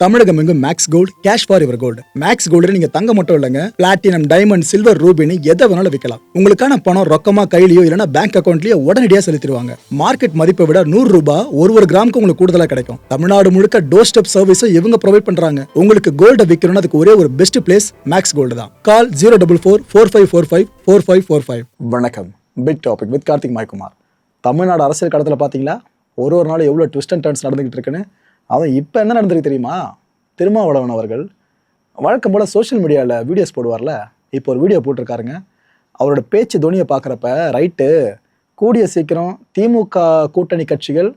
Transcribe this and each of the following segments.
தமிழகம் எங்கும் Max Gold cash for your gold. Max Gold நீங்க தங்க மட்டும் இல்லைங்க, பிளாட்டினம், டைமண்ட், சில்வர், ரூபினி எதை வேணாலும் விற்கலாம். உங்களுக்கான பணம் ரொக்கமா கையிலயோ இல்லைன்னா பேங்க் அக்கௌண்ட்லயோ உடனடியாக செலுத்திடுவாங்க. மார்க்கெட் மதிப்பை விட 100 ரூபாய் ஒரு கிராமுக்கு உங்களுக்கு கூடுதலாக கிடைக்கும். தமிழ்நாடு முழுக்க டோர் ஸ்டெப் சர்வீஸும் இவங்க ப்ரொவைட் பண்றாங்க. உங்களுக்கு கோல்ட விற்கணும்னு அதுக்கு ஒரே ஒரு பெஸ்ட் பிளேஸ் மேக்ஸ் கோல்டு தான். கால் 04445454545. வணக்கம். Big topic with Karthik Maikumar. Tamil Nadu அரசியல் களத்தில் பார்த்தீங்களா, ஒரு நாள் எவ்வளோ ட்விஸ்ட் அண்ட் டர்ன்ஸ் நடந்துகிட்டு இருக்குன்னு. அவன் இப்போ என்ன நடந்திருக்கு தெரியுமா? திருமாவளவன் அவர்கள் வழக்கம் போல் சோஷியல் மீடியாவில் வீடியோஸ் போடுவார்ல, இப்போ ஒரு வீடியோ போட்டிருக்காருங்க. அவரோட பேச்சு துணியை பார்க்குறப்ப ரைட்டு, கூடிய சீக்கிரம் திமுக கூட்டணி கட்சிகள்,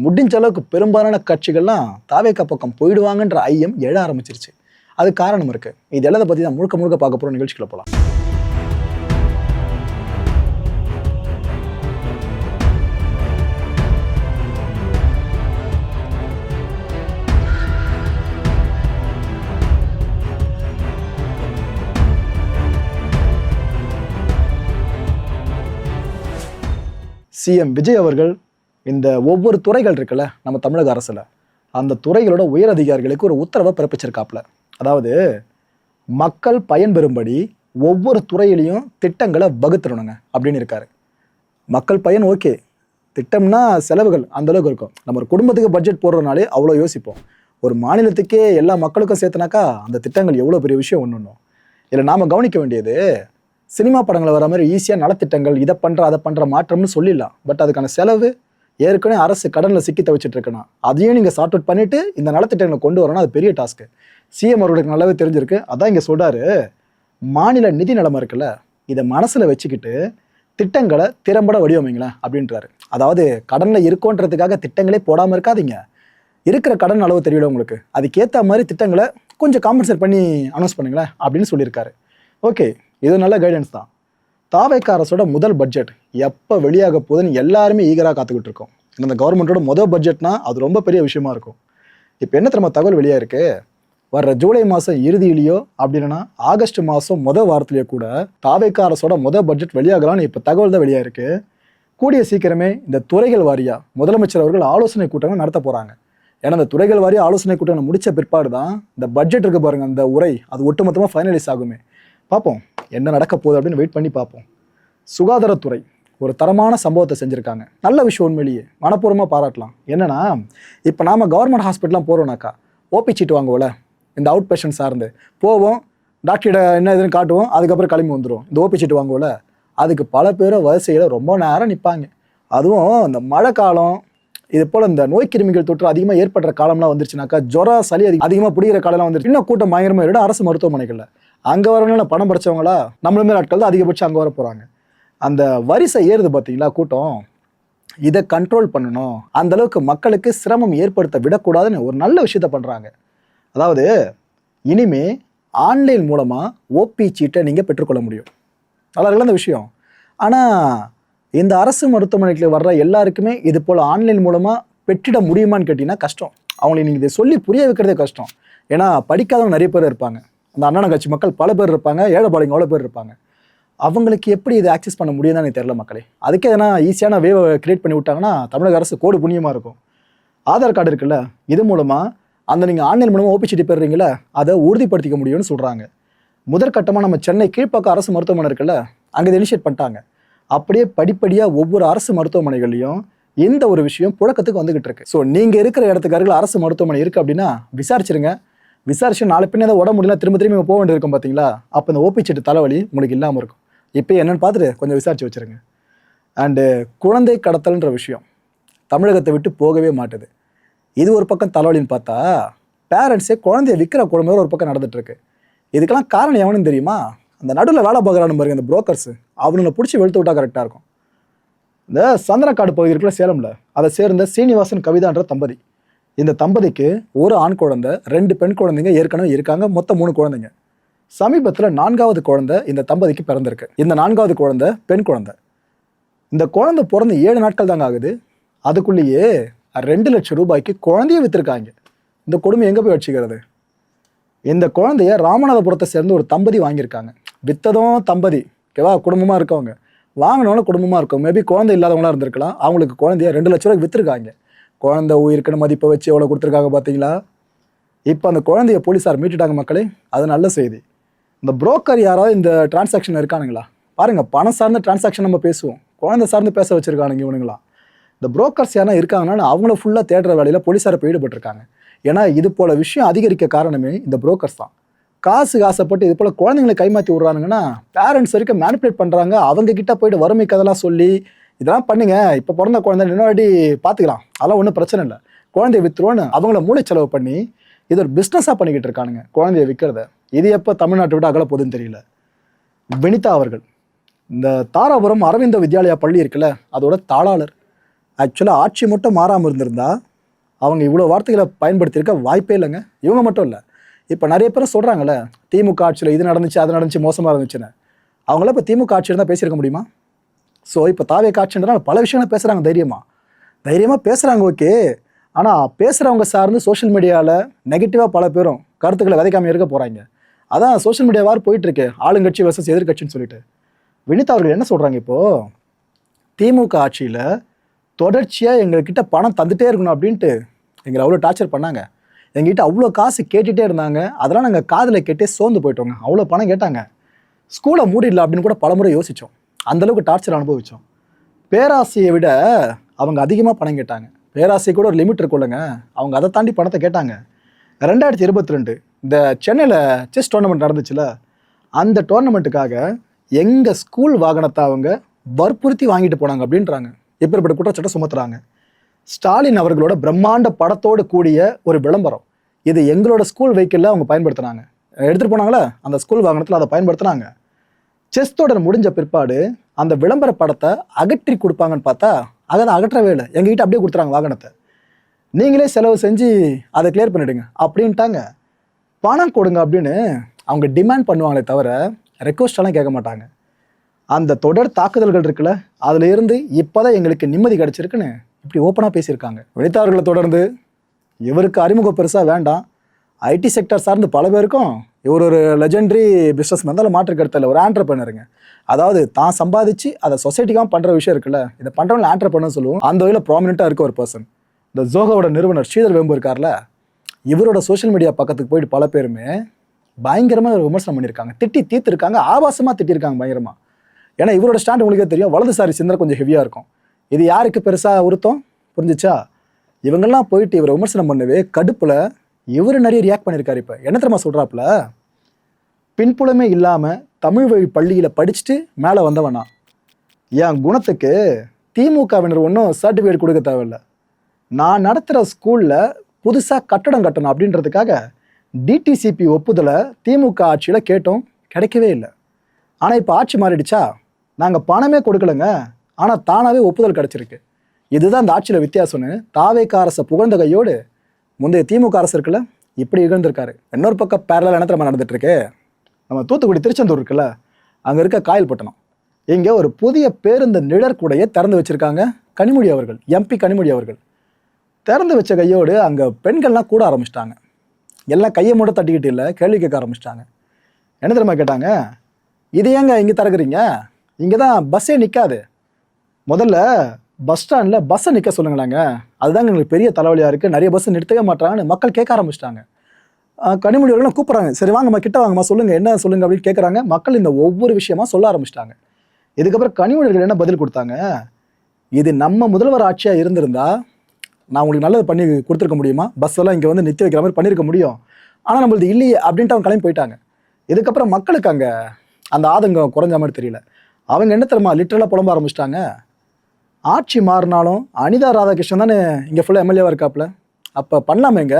முடிஞ்ச அளவுக்கு பெரும்பாலான கட்சிகள்லாம் தாவேகா பக்கம் போயிடுவாங்கன்ற ஐயம் எழ ஆரம்பிச்சிருச்சு. அது காரணம் இருக்குது. இது எல்லாத்தை பற்றி தான் முழுக்க பார்க்க போகிற நிகழ்ச்சிக்குள்ள போகலாம். சிஎம் விஜய் அவர்கள் இந்த ஒவ்வொரு துறைகள் இருக்குல்ல நம்ம தமிழக அரசில், அந்த துறைகளோட உயர் அதிகாரிகளுக்கு ஒரு உத்தரவை பிறப்பிச்சிருக்காப்புல. அதாவது மக்கள் பயன்பெறும்படி ஒவ்வொரு துறையிலையும் திட்டங்களை வகுத்துடணுங்க அப்படின்னு இருக்காரு. மக்கள் பயன் ஓகே, திட்டம்னா செலவுகள் அந்தளவுக்கு இருக்கும். நம்ம ஒரு குடும்பத்துக்கு பட்ஜெட் போடுறதுனாலே அவ்வளோ யோசிப்போம். ஒரு மாநிலத்துக்கே எல்லா மக்களுக்கும் சேர்த்துனாக்கா அந்த திட்டங்கள் எவ்வளோ பெரிய விஷயம் ஒன்று. இல்லை நாம் கவனிக்க வேண்டியது, சினிமா படங்களை வர மாதிரி ஈஸியாக நலத்திட்டங்கள் இதை பண்ணுற அதை பண்ணுற மாற்றம்னு சொல்லிடலாம். பட் அதுக்கான செலவு ஏற்கனவே அரசு கடனில் சிக்கி தவிச்சிட்டு இருக்கணும். அதையும் நீங்கள் சார்ட் அவுட் பண்ணிவிட்டு இந்த நலத்திட்டங்களை கொண்டு வரணும். அது பெரிய டாஸ்க்கு. சிஎம் அவர்களுக்கு நல்லாவே தெரிஞ்சிருக்கு. அதான் இங்கே சொல்கிறாரு, மாநில நிதி நிலைமை இருக்குல்ல, இதை மனசில் வச்சுக்கிட்டு திட்டங்களை திறம்பட வடிவமைங்களேன் அப்படின்றாரு. அதாவது கடனில் இருக்கோன்றதுக்காக திட்டங்களே போடாமல் இருக்காதீங்க. இருக்கிற கடன் அளவு தெரியல உங்களுக்கு, அதுக்கேற்ற மாதிரி திட்டங்களை கொஞ்சம் காம்பன்சேட் பண்ணி அனௌன்ஸ் பண்ணுங்களேன் அப்படின்னு சொல்லியிருக்காரு. ஓகே, இது நல்ல கைடன்ஸ் தான். தாவேகா அரசோட முதல் பட்ஜெட் எப்போ வெளியாக போகுதுன்னு எல்லாருமே ஈகராக காத்துக்கிட்டு இருக்கோம். இந்த கவர்மெண்ட்டோட முதல் பட்ஜெட்னா அது ரொம்ப பெரிய விஷயமா இருக்கும். இப்போ என்ன தெரியுமா தகவல் வெளியாக இருக்கு? வர்ற ஜூலை மாதம் இறுதியிலையோ அப்படின்னா ஆகஸ்ட் மாதம் முதல் வாரத்திலேயோ கூட தாவேகா அரசோட முதல் பட்ஜெட் வெளியாகலான்னு இப்போ தகவல் தான் வெளியாக இருக்கு. கூடிய சீக்கிரமே இந்த துறைகள் வாரியாக முதலமைச்சர் அவர்கள் ஆலோசனை கூட்டங்கள் நடத்த போகிறாங்க. ஏன்னா இந்த துறைகள் வாரியாக ஆலோசனை கூட்டங்கள் முடித்த பிற்பாடு தான் இந்த பட்ஜெட் இருக்கு பாருங்க, அந்த உரை அது ஒட்டுமொத்தமாக ஃபைனலைஸ் ஆகுமே. பார்ப்போம் என்ன நடக்க போகுது அப்படின்னு வெயிட் பண்ணி பார்ப்போம். சுகாதாரத்துறை ஒரு தரமான சம்பவத்தை செஞ்சுருக்காங்க. நல்ல விஷயம், உண்மையிலேயே மனப்பூர்வமாக பாராட்டலாம். என்னன்னா, இப்போ நாம் கவர்மெண்ட் ஹாஸ்பிட்டலாம் போகிறோம்னாக்கா ஓபி சீட்டு வாங்குவோம்ல, இந்த அவுட் பேஷண்ட் சார்ந்து போவோம், டாக்டர்கிட்ட என்ன இதுன்னு காட்டுவோம், அதுக்கப்புறம் கிளம்பி வந்துடும். இந்த ஓபி சீட்டு வாங்குவோம்ல, அதுக்கு பல பேர் வரிசையில் ரொம்ப நேரம் நிற்பாங்க. அதுவும் இந்த மழை காலம், இது போல் இந்த நோய் கிருமிகள் தொற்று அதிகமாக ஏற்படுற காலம்லாம் வந்துருச்சுனாக்கா, ஜுரம் சளி அதிகமாக பிடிக்கிற காலம்லாம் வந்துருச்சு. இன்னும் கூட்டம் பயங்கரமாக விட அரசு மருத்துவமனைகளில் அங்கே வரவங்கள பணம் படைச்சவங்களா நம்மள மேலே ஆட்கள் தான் அதிகபட்சம் அங்கே வர போகிறாங்க. அந்த வரிசை ஏறுது பார்த்தீங்களா கூட்டம், இதை கண்ட்ரோல் பண்ணணும். அந்த அளவுக்கு மக்களுக்கு சிரமம் ஏற்படுத்த விடக்கூடாதுன்னு ஒரு நல்ல விஷயத்த பண்ணுறாங்க. அதாவது இனிமே ஆன்லைன் மூலமாக ஓபி சீட்டை நீங்கள் பெற்றுக்கொள்ள முடியும். நல்லா இருக்குல்ல அந்த விஷயம். ஆனால் இந்த அரசு மருத்துவமனைக்கு வர்ற எல்லாருக்குமே இது போல் ஆன்லைன் மூலமாக பெற்றிட முடியுமான்னு கேட்டிங்கன்னா கஷ்டம். அவங்களை நீங்கள் இதை சொல்லி புரிய வைக்கிறதே கஷ்டம். ஏன்னா படிக்காதவங்க நிறைய பேர் இருப்பாங்க, அந்த அண்ணா கட்சி மக்கள் பல பேர் இருப்பாங்க, ஏழைப்பாளையங்க அவ்வளோ பேர் இருப்பாங்க. அவங்களுக்கு எப்படி இதை ஆக்சஸ் பண்ண முடியும்னு எனக்கு தெரியல மக்களே. அதுக்கே எதனா ஈஸியான வேவை கிரியேட் பண்ணி விட்டாங்கன்னா தமிழக அரசு கோடு புண்ணியமாக இருக்கும். ஆதார் கார்டு இருக்குல்ல, இது மூலமாக அந்த நீங்கள் ஆன்லைன் மூலமாக ஓபி சீட்டு பெறுறீங்களா, அதை உறுதிப்படுத்திக்க முடியும்னு சொல்கிறாங்க. முதற்கட்டமாக நம்ம சென்னை கீழ்ப்பாக்கம் அரசு மருத்துவமனை இருக்குல்ல, அங்கே இதை இனிஷியேட் பண்ணிட்டாங்க. அப்படியே படிப்படியாக ஒவ்வொரு அரசு மருத்துவமனைகள்லையும் இந்த ஒரு விஷயம் புழக்கத்துக்கு வந்துகிட்டு இருக்கு. ஸோ நீங்கள் இருக்கிற இடத்துக்கு அருகில் அரசு மருத்துவமனை இருக்குது அப்படின்னா விசாரிச்சிருங்க. விசாரிச்சு நாளை பின்னே ஏதாவது உடம்பு முடியல திரும்ப போக வேண்டியிருக்கும் பார்த்தீங்களா, அப்போ இந்த ஓபி சீட்டு தலைவலி உங்களுக்கு இல்லாமல் இருக்கும். இப்போ என்னென்னு பார்த்துட்டு கொஞ்சம் விசாரிச்சு வச்சுருங்க. அண்டு குழந்தை கடத்தல்ன்ற விஷயம் தமிழகத்தை விட்டு போகவே மாட்டுது. இது ஒரு பக்கம் தலைவலின்னு பார்த்தா, பேரண்ட்ஸே குழந்தைய விற்கிற குழந்தை ஒரு பக்கம் நடந்துட்டுருக்கு. இதுக்கெல்லாம் காரணம் எவனுன்னு தெரியுமா? அந்த நடுவில் வேலை பார்க்குறான்னு பாருங்க, அந்த புரோக்கர்ஸு, அவனுங்களை பிடிச்சி வெளுத்து விட்டால் கரெக்டாக இருக்கும். இந்த சந்திரக்காடு பகுதி இருக்குல்ல சேலமில், அதை சேர்ந்த சீனிவாசன் கவிதான்ற தம்பதி. இந்த தம்பதிக்கு ஒரு ஆண் குழந்தை, 2 பெண் குழந்தைங்க ஏற்கனவே இருக்காங்க, மொத்தம் 3 குழந்தைங்க. சமீபத்தில் 4வது குழந்தை இந்த தம்பதிக்கு பிறந்திருக்கு. இந்த 4வது குழந்தை பெண் குழந்தை. இந்த குழந்தை பிறந்து 7 நாட்கள் தாங்க ஆகுது. அதுக்குள்ளேயே 2 லட்சம் ரூபாய்க்கு குழந்தைய விற்றுருக்காங்க. இந்த கொடுமை எங்கே போய் வச்சுக்கிறது? இந்த குழந்தைய ராமநாதபுரத்தை சேர்ந்து ஒரு தம்பதி வாங்கியிருக்காங்க. விற்றதும் தம்பதி, ஓகேவா, குடும்பமாக இருக்கவங்க. வாங்கினவங்களும் குடும்பமாக இருக்கும். மேபி குழந்தை இல்லாதவங்களாம் இருந்திருக்கலாம். அவங்களுக்கு குழந்தைய 2 லட்ச ரூபாய்க்கு விற்றுருக்காங்க. குழந்தை உயிருக்குன்னு மதிப்பை வச்சு எவ்வளோ கொடுத்துருக்காங்க பார்த்தீங்களா? இப்போ அந்த குழந்தைய போலீஸார் மீட்டுட்டாங்க மக்களே, அது நல்ல செய்தி. இந்த புரோக்கர் யாராவது இந்த டிரான்சாக்ஷன் இருக்கானுங்களா? பாருங்க, பணம் சார்ந்த டிரான்சாக்ஷன் நம்ம பேசுவோம், குழந்தை சார்ந்து பேச வச்சிருக்கானுங்க இவனுங்களாம். இந்த புரோக்கர்ஸ் யாரா இருக்காங்கன்னா அவங்கள ஃபுல்லாக தேடுற வேலையில் போலீஸார் இப்போ ஈடுபட்டிருக்காங்க. ஏன்னா இது போல விஷயம் அதிகரிக்க காரணமே இந்த புரோக்கர்ஸ் தான். காசு ஆசைப்பட்டு இது போல் குழந்தைங்களை கைமாற்றி விட்றானுங்கன்னா பேரண்ட்ஸ் வரைக்கும் மேனிப்புலேட் பண்ணுறாங்க. அவங்க கிட்ட போயிட்டு வறுமை கதெல்லாம் சொல்லி இதெல்லாம் பண்ணுங்க, இப்போ பிறந்த குழந்தை இன்னொரு பார்த்துக்கலாம், அதெல்லாம் ஒன்றும் பிரச்சனை இல்லை, குழந்தைய விற்றுருவோன்னு அவங்கள மூளை செலவு பண்ணி இது ஒரு பிஸ்னஸாக பண்ணிக்கிட்டு இருக்கானுங்க குழந்தைய விற்கிறத. இது எப்போ தமிழ்நாட்டை விட்டு அகல போகுதுன்னு தெரியல. வினிதா அவர்கள் இந்த தாராபுரம் அரவிந்த வித்யாலயா பள்ளி இருக்குல்ல, அதோட தாளாளர். ஆக்சுவலாக ஆட்சி மட்டும் மாறாமல் இருந்திருந்தா அவங்க இவ்வளோ வார்த்தைகளை பயன்படுத்தியிருக்க வாய்ப்பே இல்லைங்க. இவங்க மட்டும் இல்லை, இப்போ நிறைய பேர் சொல்கிறாங்கல்ல திமுக ஆட்சியில் இது நடந்துச்சு அது நடந்துச்சு மோசமாக இருந்துச்சுன்னு. அவங்கள இப்போ திமுக ஆட்சி இருந்தால் பேசியிருக்க முடியுமா? ஸோ இப்போ தாவே காட்சின்றனால பல விஷயங்களை பேசுகிறாங்க, தைரியமாக பேசுகிறாங்க. ஓகே, ஆனால் பேசுகிறவங்க சார்ந்து சோஷியல் மீடியாவில் நெகட்டிவாக பல பேரும் கருத்துக்களை விதைக்காமல் இருக்க போகிறாங்க. அதான் சோஷியல் மீடியாவார் போயிட்டுருக்கு, ஆளுங்கட்சி வர்சஸ் எதிர்கட்சின்னு சொல்லிட்டு. வினிதா அவர்கள் என்ன சொல்கிறாங்க, இப்போது திமுக ஆட்சியில் தொடர்ச்சியாக எங்கள்கிட்ட பணம் தந்துகிட்டே இருக்கணும் அப்படின்ட்டு எங்களை அவ்வளோ டார்ச்சர் பண்ணாங்க, எங்ககிட்ட அவ்வளோ காசு கேட்டுகிட்டே இருந்தாங்க, அதெல்லாம் நாங்கள் காதில் கேட்டே சோர்ந்து போயிட்டோங்க, அவ்வளோ பணம் கேட்டாங்க, ஸ்கூலை மூடிடல அப்படின்னு கூட பலமுறை யோசித்தோம், அந்தளவுக்கு டார்ச்சர் அனுபவித்தோம். பேராசையை விட அவங்க அதிகமாக பணம் கேட்டாங்க. பேராசை கூட ஒரு லிமிட் இருக்குள்ளங்க, அவங்க அதை தாண்டி பணத்தை கேட்டாங்க. 2022 இந்த சென்னையில் செஸ் டோர்னமெண்ட் நடந்துச்சுல, அந்த டோர்னமெண்ட்டுக்காக எங்கள் ஸ்கூல் வாகனத்தை அவங்க வற்புறுத்தி வாங்கிட்டு போனாங்க அப்படின்றாங்க. எப்பேற்பட்ட குற்றச்சாட்டை சுமத்துறாங்க. ஸ்டாலின் அவர்களோட பிரம்மாண்ட படத்தோடு கூடிய ஒரு விளம்பரம், இது எங்களோட ஸ்கூல் வெஹிக்கிளில் அவங்க பயன்படுத்தினாங்க, எடுத்துகிட்டு போனாங்களே அந்த ஸ்கூல் வாகனத்தில் அதை பயன்படுத்தினாங்க. செஸ் தொடர் முடிஞ்ச பிற்பாடு அந்த விளம்பர படத்தை அகற்றி கொடுப்பாங்கன்னு பார்த்தா அதை அகற்றவே இல்லை, எங்ககிட்ட அப்படியே கொடுத்துறாங்க வாகனத்தை, நீங்களே செலவு செஞ்சு அதை கிளியர் பண்ணிவிடுங்க அப்படின்ட்டாங்க. பணம் கொடுங்க அப்படின்னு அவங்க டிமாண்ட் பண்ணுவாங்களே தவிர ரெக்வஸ்டெல்லாம் கேட்க மாட்டாங்க. அந்த தொடர் தாக்குதல்கள் இருக்குல்ல, அதில் இருந்து இப்போ தான் எங்களுக்கு நிம்மதி கிடச்சிருக்குன்னு இப்படி ஓப்பனாக பேசியிருக்காங்க. வினிதா அவர்களை தொடர்ந்து இவருக்கு அறிமுகம் பெருசாக வேண்டாம், ஐடி செக்டர் சார்ந்து பல பேருக்கும் இவர் ஒரு லெஜெண்டரி பிஸ்னஸ் மேன் மாற்று கருத்தில் ஒரு ஆண்டர்பிரனருங்க. அதாவது தான் சம்பாதிச்சு அதை சொசைட்டிக்காக பண்ணுற விஷயம் இருக்குல்ல, இதை பண்ணுறவங்க ஆண்டர்பிரனர் சொல்லுவோம். அந்த வகையில் ப்ராமினெண்ட்டாக இருக்க ஒரு பர்சன் இந்த ஜோகோட நிறுவனர் ஸ்ரீதர் வெம்பு இருக்கார்ல, இவரோட சோஷியல் மீடியா பக்கத்துக்கு போயிட்டு பல பேருமே பயங்கரமாக ஒரு விமர்சனம் பண்ணியிருக்காங்க, திட்டி தீர்த்திருக்காங்க, ஆபாசமாக திட்டிருக்காங்க பயங்கரமாக. ஏன்னா இவரோட ஸ்டாண்ட் உங்களுக்கே தெரியும், வலதுசாரி சிந்தனை கொஞ்சம் ஹெவியாக இருக்கும். இது யாருக்கு பெருசாக உறுத்தம் புரிஞ்சிச்சா? இவங்கெல்லாம் போயிட்டு இவரை விமர்சனம் பண்ணவே கடுப்பில் இவர் நிறைய ரியாக்ட் பண்ணியிருக்காரு. இப்போ என்ன தெரியுமா சொல்கிறாப்புல, பின்புலமே இல்லாமல் தமிழ் வழி பள்ளியில் படிச்சுட்டு மேலே வந்தவனா, என் குணத்துக்கு திமுகவினர் ஒன்றும் சர்டிஃபிகேட் கொடுக்க தேவையில்லை, நான் நடத்துகிற ஸ்கூலில் புதுசாக கட்டடம் கட்டணும் அப்படின்றதுக்காக டிடிசிபி ஒப்புதலை திமுக ஆட்சியில் கேட்டோம், கிடைக்கவே இல்லை. ஆனால் இப்போ ஆட்சி மாறிடுச்சா, நாங்கள் பணமே கொடுக்கலங்க, ஆனால் தானாகவே ஒப்புதல் கிடச்சிருக்கு. இதுதான் அந்த ஆட்சியில் வித்தியாசம்னு தாவேக அரசை புகழ்ந்த கையோடு முந்தைய திமுக அரசு இருக்குல்ல இப்படி இகழ்ந்திருக்காரு. இன்னொரு பக்கம் பேரலாக என்ன தெரியுமா நடந்துட்டு இருக்கு, நம்ம தூத்துக்குடி திருச்செந்தூர் இருக்குல்ல, அங்கே இருக்க காயல்பட்டணம், இங்கே ஒரு புதிய பேருந்து நிழற்குடையை திறந்து வச்சிருக்காங்க. கனிமொழி அவர்கள், எம்பி கனிமொழி அவர்கள் திறந்து வச்ச கையோடு அங்கே பெண்கள்லாம் கூட ஆரம்பிச்சிட்டாங்க. எல்லாம் கையை மூட தட்டிக்கிட்டு இல்லை, கேள்வி கேட்க ஆரம்பிச்சிட்டாங்க. என்ன தெரியுமா கேட்டாங்க, இது ஏங்க இங்கே திறக்குறீங்க, இங்கே தான் பஸ்ஸே நிற்காது, முதல்ல பஸ் ஸ்டாண்டில் பஸ்ஸை நிற்க சொல்லுங்களாங்க, அதுதாங்க எங்களுக்கு பெரிய தலைவலியாக இருக்குது, நிறைய பஸ்ஸை நிறுத்தவே மாட்டாங்கன்னு மக்கள் கேட்க ஆரம்பிச்சிட்டாங்க. கனிமொழி அவர்கள்லாம் கூப்பிட்றாங்க, சரி வாங்கம்மா கிட்ட வாங்கம்மா சொல்லுங்கள் என்ன சொல்லுங்கள் அப்படின்னு கேட்குறாங்க. மக்கள் இந்த ஒவ்வொரு விஷயமா சொல்ல ஆரம்பிச்சிட்டாங்க. இதுக்கப்புறம் கனிமொழி அவர்கள் என்ன பதில் கொடுத்தாங்க, இது நம்ம முதல்வர் ஆட்சியாக இருந்திருந்தா நான் உங்களுக்கு நல்லது பண்ணி கொடுத்துருக்க முடியுமா, பஸ் எல்லாம் இங்கே வந்து நிறுத்தி வைக்கிற மாதிரி பண்ணியிருக்க முடியும், ஆனால் நம்மளது இல்லையே அப்படின்ட்டு அவங்க கிளம்பி போயிட்டாங்க. இதுக்கப்புறம் மக்களுக்கு அங்கே அந்த ஆதங்கம் குறைஞ்ச மாதிரி தெரியல. அவங்க என்ன தெரியுமா லிட்டரலாக புலம்ப ஆரம்பிச்சிட்டாங்க, ஆட்சி மாறினாலும் அனிதா ராதாகிருஷ்ணன் தானே இங்கே ஃபுல்லாக எம்எல்ஏவாக இருக்காப்புல, அப்போ பண்ணலாமேங்க,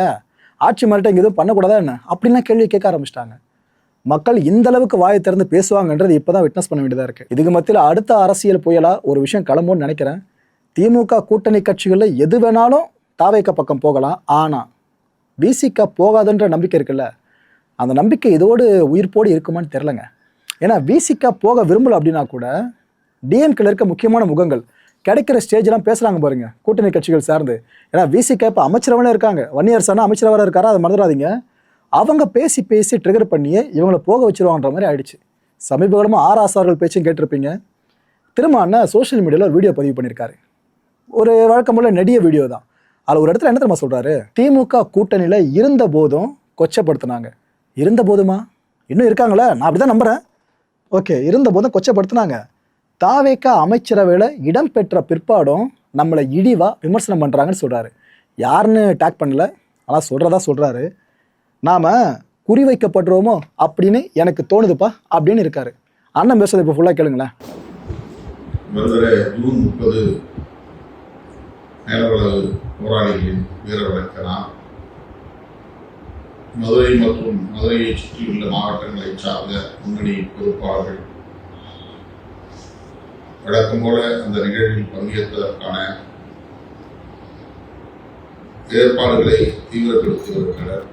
ஆட்சி மாறிட்ட இங்கே எதுவும் பண்ணக்கூடாதா என்ன அப்படின்லாம் கேள்வி கேட்க ஆரம்பிச்சிட்டாங்க. மக்கள் இந்த அளவுக்கு வாயை திறந்து பேசுவாங்கன்றது இப்போ தான் விட்னஸ் பண்ண வேண்டியதாக இருக்குது. இதுக்கு மத்தியில் அடுத்த அரசியல் புயலாக ஒரு விஷயம் கிளம்பும்னு நினைக்கிறேன். திமுக கூட்டணி கட்சிகளில் எது வேணாலும் தாவேக பக்கம் போகலாம், ஆனால் விசிக போகாதுன்ற நம்பிக்கை இருக்குல்ல, அந்த நம்பிக்கை இதோடு உயிர்ப்போடு இருக்குமான்னு தெரிலங்க. ஏன்னா விசிக போக விரும்பலை அப்படின்னா கூட டிஎம்கேல இருக்க முக்கியமான முகங்கள் கிடைக்கிற ஸ்டேஜ்லாம் பேசுகிறாங்க பாருங்க கூட்டணி கட்சிகள் சார்ந்து. ஏன்னா விசிக இப்போ அமைச்சரவனே இருக்காங்க, வன்னியரசனா அமைச்சரவராக இருக்காரா, அதை மறந்துடாதீங்க. அவங்க பேசி பேசி ட்ரிகர் பண்ணியே இவங்களை போக வச்சிருவாங்கன்ற மாதிரி ஆயிடுச்சு. சமீப காலமாக ஆராசார்கள் பேச்சும் கேட்டிருப்பீங்க. திரும்ப அண்ணா சோஷியல் மீடியாவில் ஒரு வீடியோ பதிவு பண்ணியிருக்காரு, ஒரு வழக்கம் போல் நெடிய வீடியோ தான். அதில் ஒரு இடத்துல என்ன தெரியுமா சொல்றாரு, திமுக கூட்டணியில இருந்த போதும் கொச்சப்படுத்தினாங்க. இருந்த போதுமா? இன்னும் இருக்காங்களே, நான் அப்படிதான் நம்புறேன். ஓகே, இருந்த போதும் கொச்சப்படுத்தினாங்க. தாவேகா அமைச்சரவையில் இடம் பெற்ற பிற்பாடும் நம்மளை இழிவா விமர்சனம் பண்றாங்கன்னு சொல்றாரு. யாருன்னு டேக் பண்ணல, ஆனால் சொல்றாரு. நாம குறிவைக்கப்படுறோமோ அப்படின்னு எனக்கு தோணுதுப்பா அப்படின்னு இருக்காரு. அண்ணன் பேசுறது இப்போ ஃபுல்லாக கேளுங்களேன். ஜூன் 30 மேலவளவு போராளிகளின் வீர வணக்க நாள். மதுரை மற்றும் மதுரையை சுற்றியுள்ள மாவட்டங்களை சார்ந்த முன்னணி பொறுப்பாளர்கள் வழக்கம் போல அந்த நிகழ்வில் பங்கேற்பதற்கான ஏற்பாடுகளை தீவிரப்படுத்தி வருகின்றனர்.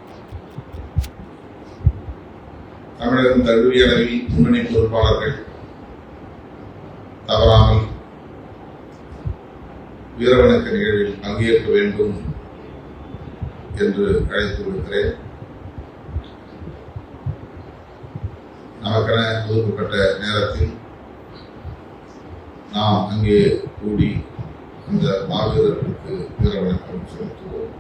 தமிழகம் தழுவிய அளவில் முன்னணி பொறுப்பாளர்கள் தவறாமல் வீரவணக்க நிகழ்வில் பங்கேற்க வேண்டும் என்று அழைத்து விடுகிறேன். நமக்கென ஒதுக்கப்பட்ட நேரத்தில் நாம் அங்கே கூடி அந்த மாவீரர்களுக்கு வீரவணக்கம் செலுத்துவோம்.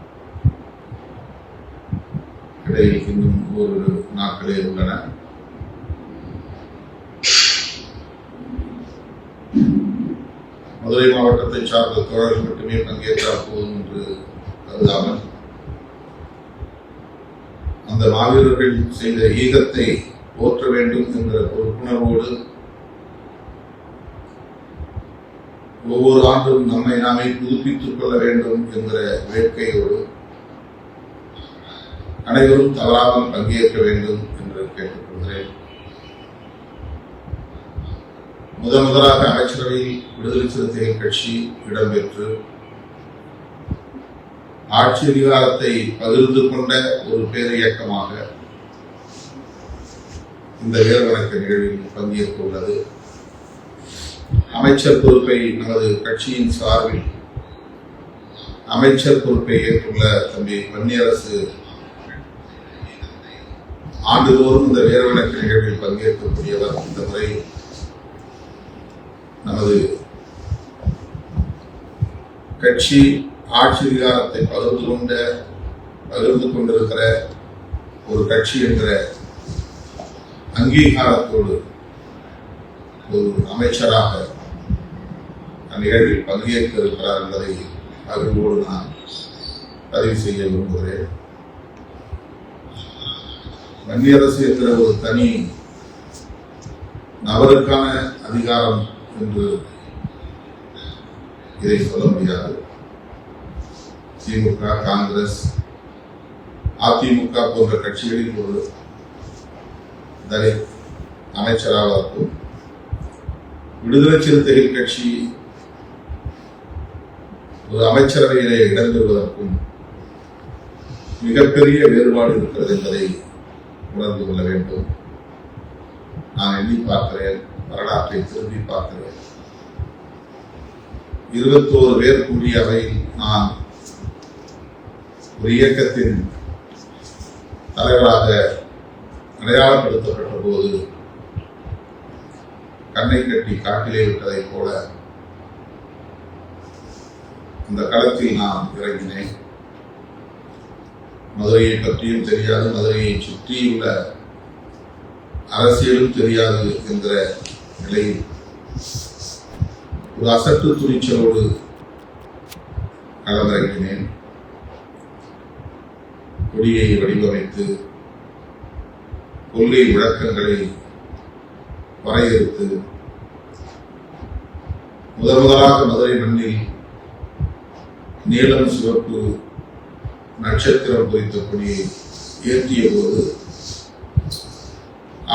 இடையில் இன்னும் ஒரு நாட்களே உள்ளன. மதுரை மாவட்டத்தை சார்ந்த தோழர்கள் மட்டுமே பங்கேற்றால் போதும் என்று கருதாமல் அந்த மாவீரர்கள் செய்த ஈகத்தை போற்ற வேண்டும் என்ற பொறுப்புணர்வோடு ஒவ்வொரு ஆண்டும் நம்மை நாமே புதுப்பித்துக் கொள்ள வேண்டும் என்ற வேட்கையோடு அனைவரும் தவறாமல் பங்கேற்க வேண்டும் என்று கேட்டுக்கொள்கிறேன். முதலாக அமைச்சரவையில் விடுதலை சிறுத்தைகள் கட்சி இடம்பெற்று ஆட்சி அதிகாரத்தை பகிர்ந்து கொண்ட ஒரு பேரியக்கமாக இந்த வீரவணக்க நிகழ்வில் பங்கேற்க உள்ளது. அமைச்சர் பொறுப்பை நமது கட்சியின் சார்பில் அமைச்சர் பொறுப்பை ஏற்றுள்ள தம்பி வன்னியரசு ஆண்டுதோறும் இந்த வீரவணக்க நிகழ்வில் பங்கேற்கக்கூடியவர். இந்த முறை நமது கட்சி ஆட்சி அதிகாரத்தை பகிர்ந்து கொண்டிருக்கிற ஒரு கட்சி என்ற அங்கீகாரத்தோடு ஒரு அமைச்சராக அந்நிகழ்வில் பங்கேற்க இருக்கிறார் என்பதை அவர்களோடு நான் பதிவு செய்ய விரும்புகிறேன். வன்னியரசு என்ற ஒரு தனி நபருக்கான அதிகாரம் என்று இதை சொல்ல முடியாது. திமுக, காங்கிரஸ், அதிமுக போன்ற கட்சிகளில் ஒரு தலித் அமைச்சராகவும் விடுதலை சிறுத்தைகள் கட்சி ஒரு அமைச்சரவையிலே இடம்பெறுவதற்கும் மிகப்பெரிய வேறுபாடு இருக்கிறது என்பதை உணர்ந்து கொள்ள வேண்டும். நான் எண்ணி பார்க்கிறேன், வரலாற்றை திரும்பி பார்க்கிறேன். 21 பேர் கூடிய அவையில் நான் ஒரு இயக்கத்தின் தலைவராக அடையாளப்படுத்தப்பட்ட போது கண்ணை கட்டி காட்டிலே விட்டதை போல அந்த களத்தில் நான் இறங்கினேன். மதுரையை பற்றியும் தெரியாது, மதுரையை சுற்றியுள்ள அரசியலும் தெரியாது என்கிற நிலையில் ஒரு அசட்டு துணிச்சலோடு களமிறங்கினேன். கொடியை வடிவமைத்து கொள்கை விளக்கங்களை வரையறுத்து முதலாக மதுரை மண்ணில் நீலம் சிவப்பு நட்சத்திரம் குறித்த கொடியை ஏற்றிய போது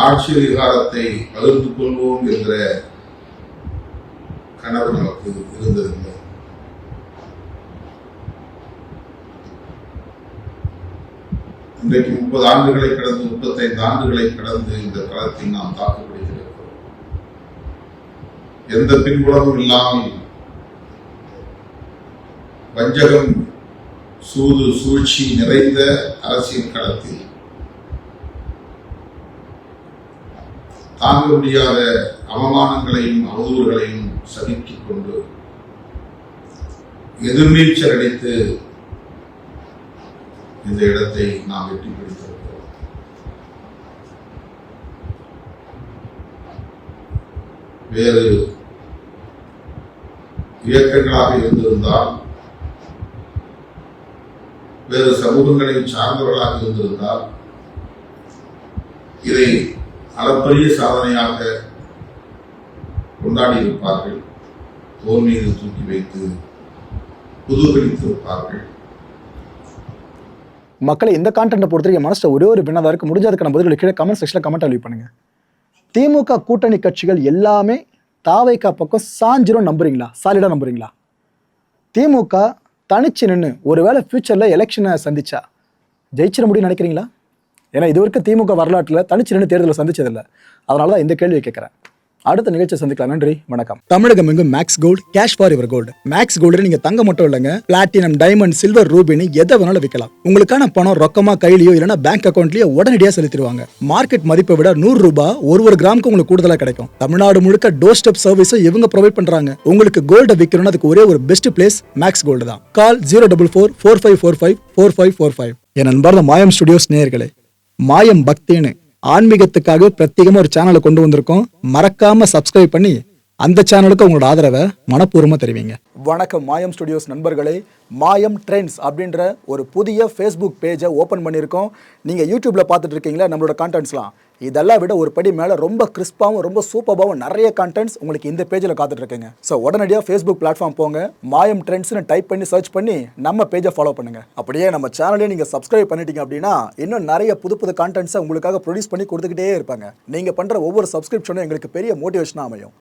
ஆட்சி அதிகாரத்தை பகிர்ந்து கொள்வோம் என்ற கனவு நமக்கு இருந்ததில்லை. இன்றைக்கு 30 ஆண்டுகளை கடந்து 35 ஆண்டுகளை கடந்து இந்த களத்தில் நாம் தாக்குப்பிடித்திருக்கிறோம். எந்த பின்புலமும் இல்லாமல் வஞ்சகம், சூது, சூழ்ச்சி நிறைந்த அரசியல் களத்தில் தாங்க முடியாத அவமானங்களையும் அவதூறுகளையும் சகித்துக் கொண்டு எதிர்நீச்சல் அடித்து இந்த இடத்தை நாம் எட்டி பிடித்திருக்கிறோம். வேறு இயக்கங்களாக இருந்திருந்தால், வேறு சமூகங்களை சார்ந்தவர்களாக இருந்திருந்தால் இதை அளப்பரிய சாதனையாக கொண்டாடி இருப்பார்கள், தோல் மீது தூக்கி வைத்து குதூகலித்திருப்பார்கள். மக்களை இந்த கான்டென்ட்டை பொறுத்தவரைக்கும் மனசில் ஒரே ஒரு வினாதான் இருக்கு. முடிஞ்சதுக்கான பதில்களை கீழே கமெண்ட் செக்ஷனில் கமெண்ட் லீவ் பண்ணுங்க. திமுக கூட்டணி கட்சிகள் எல்லாமே தாவைக்கா பக்கம் சாஞ்சிரும் நம்புறீங்களா? சாலிடா நம்புறீங்களா? திமுக தனிச்சு நின்று ஒருவேளை ஃபியூச்சரில் எலெக்ஷனை சந்திச்சா ஜெயிச்சிட முடியும்னு நினைக்கிறீங்களா? ஏன்னா இது வரைக்கும் திமுக வரலாற்றில் தனிச்சு நின்று தேர்தலை சந்திச்சதில்லை. அதனால தான் இந்த கேள்வியை கேட்குறேன். அடுத்த நிகழ்ச்சியை சந்திக்கலாம். நன்றி, வணக்கம். தமிழகம் எங்கும் Max Gold, cash for your gold. Max Gold நீங்க தங்க மட்டும் இல்லைங்க, பிளாட்டினம், டைமண்ட், சில்வர், ரூபினி எதை வேணாலும் விற்கலாம். உங்களுக்கான பணம் ரொக்கமா கையிலயோ இல்லைன்னா பேங்க் அக்கௌண்ட்லயோ உடனடியாக செலுத்திடுவாங்க. மார்க்கெட் மதிப்பை விட 100 ரூபாய் ஒரு கிராமுக்கு உங்களுக்கு கூடுதலா கிடைக்கும். தமிழ்நாடு முழுக்க டோர் ஸ்டெப் சர்வீஸ் இவங்க ப்ரொவைட் பண்றாங்க. உங்களுக்கு கோல்ட விற்கணும்னு அதுக்கு ஒரே ஒரு பெஸ்ட் பிளேஸ் மேக்ஸ் கோல்டு தான். கால் 04445454545. என் நண்பர் மாயம் ஸ்டுடியோஸ் நேயர்களே, மாயம் பக்தின்னு ஆன்மீகத்துக்காக பிரத்யேகமா ஒரு சேனலை கொண்டு வந்திருக்கோம். மறக்காம சப்ஸ்கிரைப் பண்ணி அந்த சேனலுக்கு உங்களோட ஆதரவை மனப்பூர்வமா தெரிவிங்க. வணக்கம் மாயம் ஸ்டுடியோஸ் நண்பர்களே. மாயம் ட்ரெண்ட்ஸ் அப்படின்ற ஒரு புதிய ஃபேஸ்புக் பேஜை ஓப்பன் பண்ணியிருக்கோம். நீங்கள் யூடியூப்ல பார்த்துட்டு இருக்கீங்களா நம்மளோட கான்டென்ட்ஸ்லாம். இதெல்லாம் விட ஒரு படி மேலே ரொம்ப கிறிஸ்பாகவும் ரொம்ப சூப்பராகவும் நிறைய கான்டென்ட்ஸ் உங்களுக்கு இந்த பேஜில் காத்துட்டு இருக்குங்க. ஸோ உடனடியாக ஃபேஸ்புக் பிளாட்ஃபார்ம் போங்க, மாயம் ட்ரெண்ட்ஸ்னு டைப் பண்ணி சர்ச் பண்ணி நம்ம பேஜை ஃபாலோ பண்ணுங்க. அப்படியே நம்ம சேனலையும் நீங்கள் சப்ஸ்கிரைப் பண்ணிட்டீங்க அப்படின்னா இன்னும் நிறைய புது புது கான்டென்ட்ஸை உங்களுக்காக ப்ரொடியூஸ் பண்ணி கொடுத்துக்கிட்டே இருப்பாங்க. நீங்கள் பண்ணுற ஒவ்வொரு சப்ஸ்கிரிப்ஷனும் எங்களுக்கு பெரிய மோட்டிவேஷனாக அமையும்.